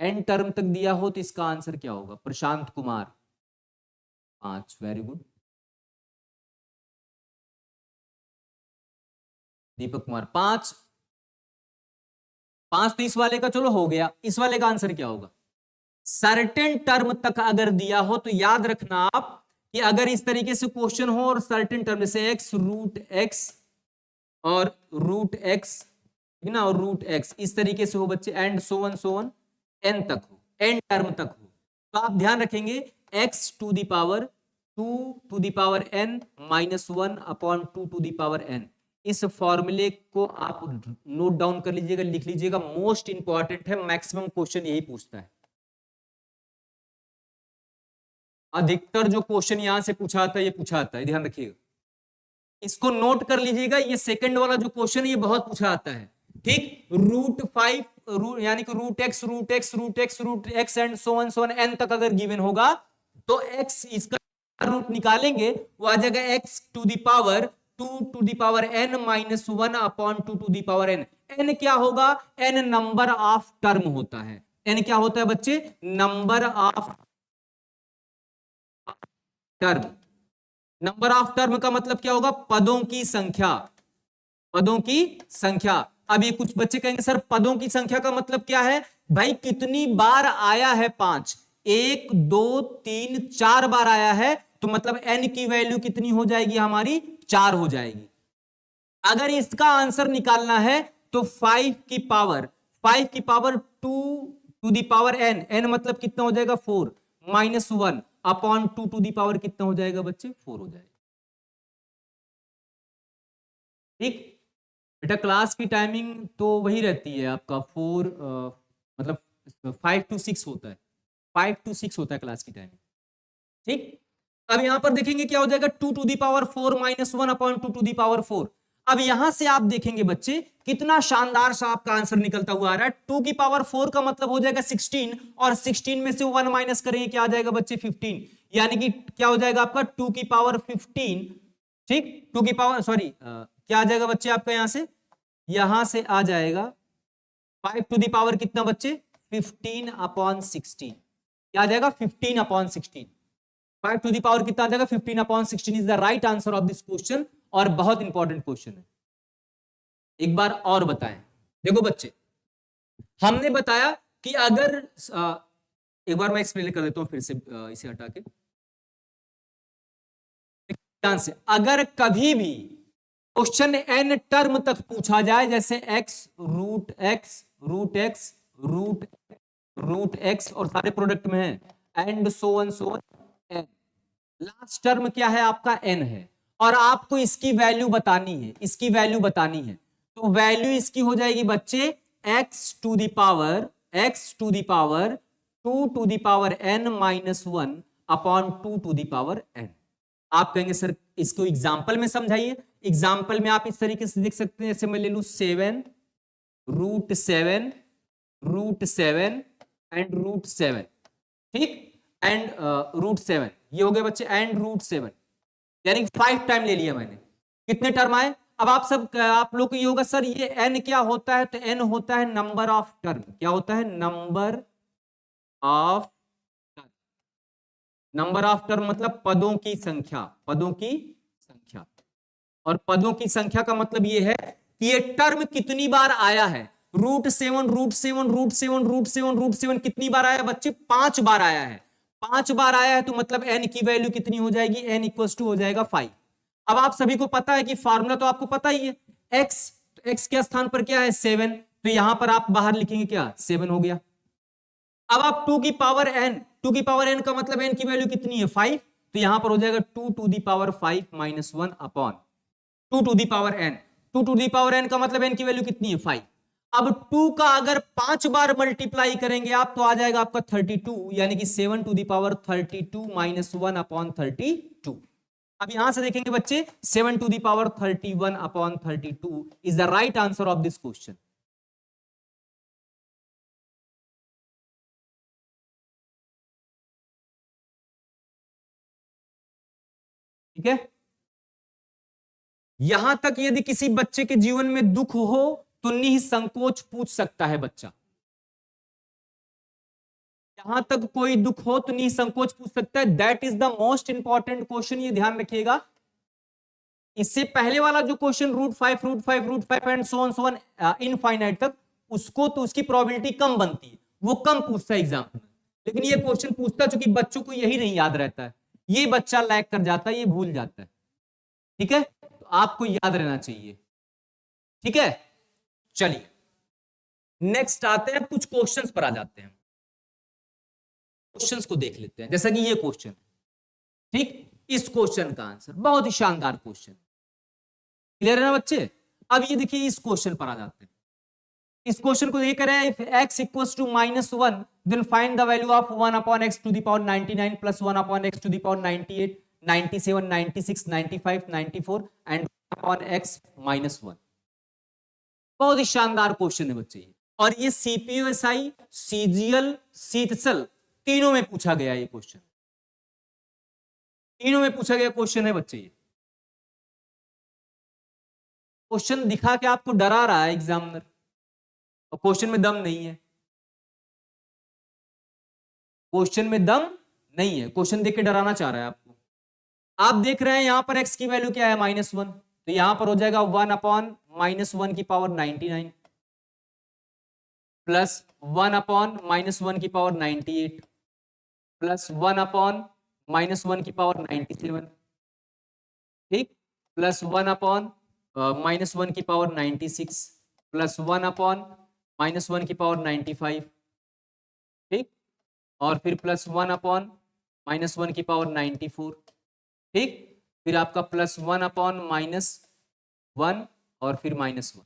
n टर्म तक दिया हो तो इसका आंसर क्या होगा, प्रशांत कुमार 5, वेरी गुड। दीपक कुमार 5, 5 तो इस वाले का चलो हो गया, इस वाले का आंसर क्या होगा। सर्टेन टर्म तक अगर दिया हो तो याद रखना आप कि अगर इस तरीके से क्वेश्चन हो और सर्टेन टर्म जैसे x √x और √x ना, और √x इस तरीके से हो बच्चे, एंड सो वन n तक हो, n टर्म तक हो, तो आप ध्यान रखेंगे x to the power 2 to the power n -1 upon 2 to the power n। इस फॉर्मूले को आप नोट डाउन कर लीजिएगा, लिख लीजिएगा, मोस्ट इंपॉर्टेंट है, मैक्सिमम क्वेश्चन यही पूछता है। अधिकतर जो क्वेश्चन यहां से पूछा आता है ये पूछा आता है, ध्यान रखिएगा, इसको नोट कर लीजिएगा। ये सेकंड वाला जो क्वेश्चन है ये बहुत पूछा आता है। ठीक, √5 यानी कि √x and so one n तक अगर गिवन होगा तो x इसका रूट निकालेंगे, वो आ जाएगा x to the power 2 to the power n -1 upon 2 to the power n। n क्या होगा, n नंबर ऑफ टर्म होता है। n क्या होता है बच्चे, number of term. Number of term का मतलब क्या होगा, पदों की संख्या, पदों की संख्या। अब ये कुछ बच्चे कहेंगे सर पदों की संख्या का मतलब क्या है, भाई कितनी बार आया है 5, 1 2 3 4 बार आया है, तो मतलब n की वैल्यू कितनी हो जाएगी हमारी, 4 हो जाएगी। अगर इसका आंसर निकालना है तो 5 की power 2 to the power n, n मतलब कितना हो जाएगा 4, -1 अपॉन 2 टू दी पावर कितना हो जाएगा बच्चे, 4 हो जाएगा। ठीक बेटा, क्लास की टाइमिंग तो वही रहती है आपका 4 मतलब 5 to 6 होता है, 5 to 6 होता है क्लास की टाइमिंग। ठीक, अब यहां पर देखेंगे क्या हो जाएगा, 2 to the power 4 -1 upon 2 to the power 4। अब यहां से आप देखेंगे बच्चे कितना शानदार सा आपका आंसर निकलता हुआ आ रहा है। 2 की पावर 4 का मतलब हो जाएगा 16, और 16 में से 1 माइनस करेंगे क्या आ जाएगा बच्चे, 15, यानी कि क्या हो जाएगा आपका 2 की पावर 15। ठीक, 2 की पावर सॉरी क्या आ जाएगा बच्चे आपका, यहां से आ जाएगा 5 टू दी पावर कितना बच्चे, 15 अपॉन 16, क्या आ जाएगा 15 अपॉन 16। 5 टू दी पावर कितना आ जाएगा, 15 upon 16 is the right answer of this question, और बहुत इंपॉर्टेंट क्वेश्चन है। एक बार और बताएं, देखो बच्चे हमने बताया कि अगर एक बार मैं एक्सप्लेन कर देता हूं फिर से, इसे हटा के ध्यान से। अगर कभी भी क्वेश्चन n टर्म तक पूछा जाए, जैसे x √x और सारे प्रोडक्ट में है, and so one n, last term क्या है आपका n है, और आपको इसकी वैल्यू बतानी है, इसकी वैल्यू बतानी है, तो वैल्यू इसकी हो जाएगी बच्चे x to the power 2 to the power n -1 upon 2 to the power n। आप कहेंगे सर इसको एग्जाम्पल में समझाइए। एग्जाम्पल में आप इस तरीके से देख सकते हैं, जैसे मैं ले लू 7 √7 एंड √7, ठीक, एंड √7 ये हो गया बच्चे, एंड √7। यानी 5 टाइम ले लिया मैंने। कितने टर्म आए? अब आप लोग को ये होगा सर ये n क्या होता है, तो n होता है नंबर ऑफ टर्म। क्या होता है? Number of term. Number of term मतलब पदों की संख्या, पदों की संख्या। और पदों की संख्या का मतलब ये है कि ये टर्म कितनी बार आया है। √7 √7 √7 √7 √7 कितनी बार आया बच्चे? 5 बार आया है। 5 बार आया है तो मतलब n की वैल्यू कितनी हो जाएगी? n इक्वल्स टू हो जाएगा 5। अब आप सभी को पता है कि फार्मूला तो आपको पता ही है, x, तो x के स्थान पर क्या है? 7, तो यहां पर आप बाहर लिखेंगे क्या? 7 हो गया। अब आप 2 की पावर n, 2 की पावर n का मतलब n की वैल्यू कितनी है? 5, तो यहां पर हो जाएगा 2 to the power 5 minus 1 upon 2 to the power n। 2 to the power n का मतलब n की वैल्यू कितनी है? 5। अब 2 का अगर 5 बार मल्टीप्लाई करेंगे आप तो आ जाएगा आपका 32, यानी कि 7 टू दी पावर 32 माइनस 1 अपॉन 32। अब यहां से देखेंगे बच्चे 7 to the power 31 upon 32 is the right answer of this question. ठीक है। यहां तक यदि किसी बच्चे के जीवन में दुख हो तो निसंकोच पूछ सकता है बच्चा। यहां तक कोई दुख हो तो निसंकोच पूछ सकता है। That is the most important question, ये ध्यान रखिएगा। इससे पहले वाला जो question √5 and so on infinite तक, उसको तो उसकी प्रोबेबिलिटी कम बनती है, वो कम पूछता है एग्जाम में। लेकिन ये क्वेश्चन पूछता, चूंकि बच्चों को यही नहीं याद रहता है, ये बच्चा लैग कर जाता है, ये भूल जाता है। ठीक है, तो आपको याद रहना चाहिए। ठीक है, चलिए नेक्स्ट आते हैं, कुछ क्वेश्चंस पर आ जाते हैं। क्वेश्चंस को देख लेते हैं, जैसा कि ये क्वेश्चन। ठीक, इस क्वेश्चन का आंसर बहुत ही शानदार क्वेश्चन। क्लियर है ना बच्चे? अब ये देखिए इस क्वेश्चन पर आ जाते हैं। इस क्वेश्चन को ये करें, if x equals to -1 then find the value of 1 upon x to the power 99 plus 1 upon x to the power 98 97 96 95 94 and upon x -1। बहुत ही शानदार क्वेश्चन है बच्चे ये। और ये CPUSI, CGL, CITSL तीनों में पूछा गया ये क्वेश्चन। तीनों में पूछा गया क्वेश्चन है बच्चे ये। क्वेश्चन दिखा के आपको डरा रहा है एग्जामिनर, और क्वेश्चन में दम नहीं है। क्वेश्चन में दम नहीं है, क्वेश्चन देख के डराना चाह रहा है आपको। आप देख रहे हैं यहां पर x की वैल्यू क्या है? -1, तो यहां पर हो जाएगा 1 अपॉन -1 की पावर 99 प्लस 1 अपॉन -1 की पावर 98 प्लस 1 अपॉन -1 की पावर 97। ठीक, प्लस 1 अपॉन -1 की पावर 96 प्लस 1 अपॉन -1 की पावर 95। ठीक, और फिर प्लस 1 अपॉन -1 की पावर 94। ठीक, फिर आपका प्लस 1 अपॉन -1 और फिर -1।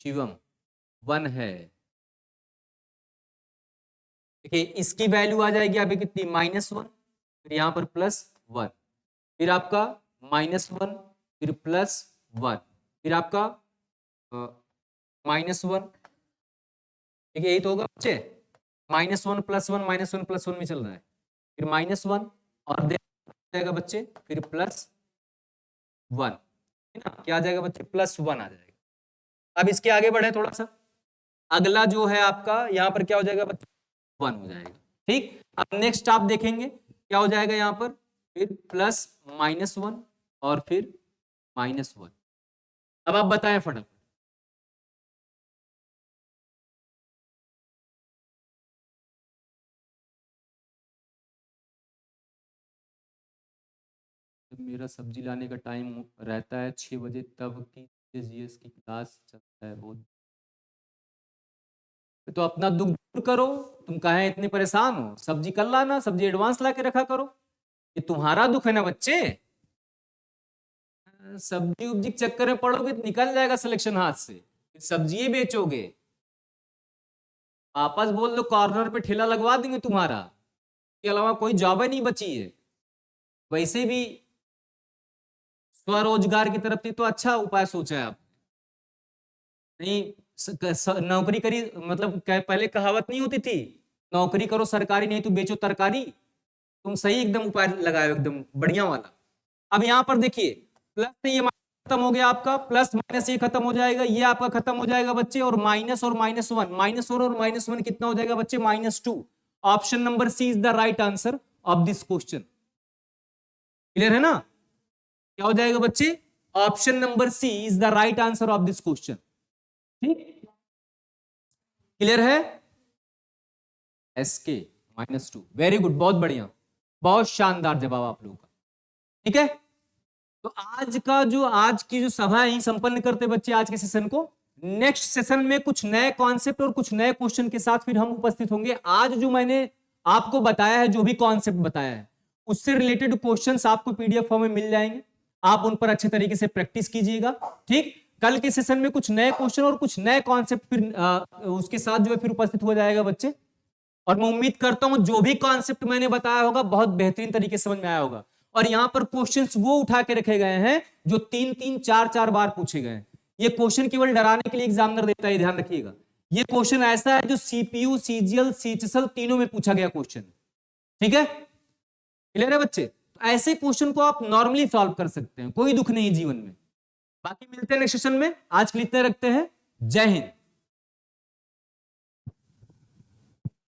शिवम 1 है। देखिए इसकी वैल्यू आ जाएगी अभी कितनी? -1, फिर यहां पर +1, फिर आपका -1, फिर +1, फिर आपका -1। ठीक है, यही तो होगा बच्चे। -1 +1 -1 +1 में चल रहा है, फिर -1 और दे जाएगा बच्चे, फिर +1 है ना। क्या आ जाएगा बच्चे? +1 आ जाएगा। अब इसके आगे बढ़े थोड़ा सा, अगला जो है आपका यहाँ पर क्या हो जाएगा बच्चे? 1 हो जाएगा। ठीक, अब नेक्स्ट आप देखेंगे क्या हो जाएगा यहाँ पर, फिर +-1 और फिर -1। अब आप बताएं फटाफट। जब मेरा सब्जी लाने का टाइम रहता है 6 बजे, तब की जीएस की क्लास चलता है बहुत। तो अपना दुख दूर करो, तुम काहे इतने परेशान हो? सब्जी कल लाना, सब्जी एडवांस ला के रखा करो। ये तुम्हारा दुख है ना बच्चे। सब्जी उब्जी के चक्कर में पड़ोगे तो निकल जाएगा सिलेक्शन हाथ से, फिर सब्जी बेचोगे। आपस बोल दो कॉर्नर पे ठेला लगवा देंगे तुम्हारा, के अलावा कोई जॉब ही नहीं बची है। वैसे भी स्वरोजगार की तरफ से तो अच्छा उपाय सोचा है आप। नहीं नौकरी करी, मतलब पहले कहावत नहीं होती थी, नौकरी करो सरकारी नहीं तो बेचो तरकारी। तुम सही एकदम उपाय लगाए हो, एकदम बढ़िया वाला। अब यहाँ पर देखिए प्लस से ये खत्म हो गया आपका, प्लस माइनस ये खत्म हो जाएगा, ये आपका खत्म हो जाएगा बच्चे, और माइनस वन, माइनस वन कितना हो जाएगा बच्चे, -2। Option number C is the right answer of this question. Clear है ना? क्या हो जाएगा बच्चे? Option number C is the right answer of this question. ठीक, क्लियर है? SK -2, वेरी गुड, बहुत बढ़िया, बहुत शानदार जवाब आप लोगों का। ठीक है, तो आज की जो सभा है संपन्न करते बच्चे आज के सेशन को। नेक्स्ट सेशन में कुछ नए कॉन्सेप्ट और कुछ नए क्वेश्चन के साथ फिर हम उपस्थित होंगे। आज जो मैंने आपको बताया है, जो भी कॉन्सेप्ट बताया है, उससे रिलेटेड क्वेश्चंस आपको PDF फॉर्म में मिल जाएंगे, आप उन पर अच्छे तरीके से प्रैक्टिस कीजिएगा। ठीक, कल के सेशन में कुछ नए क्वेश्चन और कुछ नए कॉन्सेप्ट फिर उसके साथ जो है फिर उपस्थित हो जाएगा बच्चे। और मैं उम्मीद करता हूं जो भी कॉन्सेप्ट मैंने बताया होगा बहुत बेहतरीन तरीके से समझ में आया होगा। और यहां पर क्वेश्चंस वो उठा के रखे गए हैं जो 3-3, 4-4 बार पूछे गए हैं। ये क्वेश्चन केवल डराने के लिए एग्जामिनर देता है, ध्यान रखिएगा। ये क्वेश्चन ऐसा है जो CPU, CGL, CHSL तीनों में पूछा गया क्वेश्चन। ठीक है, क्लियर है बच्चे? तो ऐसे क्वेश्चन को आप नॉर्मली सॉल्व कर सकते हैं, कोई दुख नहीं जीवन में। बाकी मिलते हैं नेक्स्ट सेशन में, आज के लिए इतना रखते हैं। जय हिंद।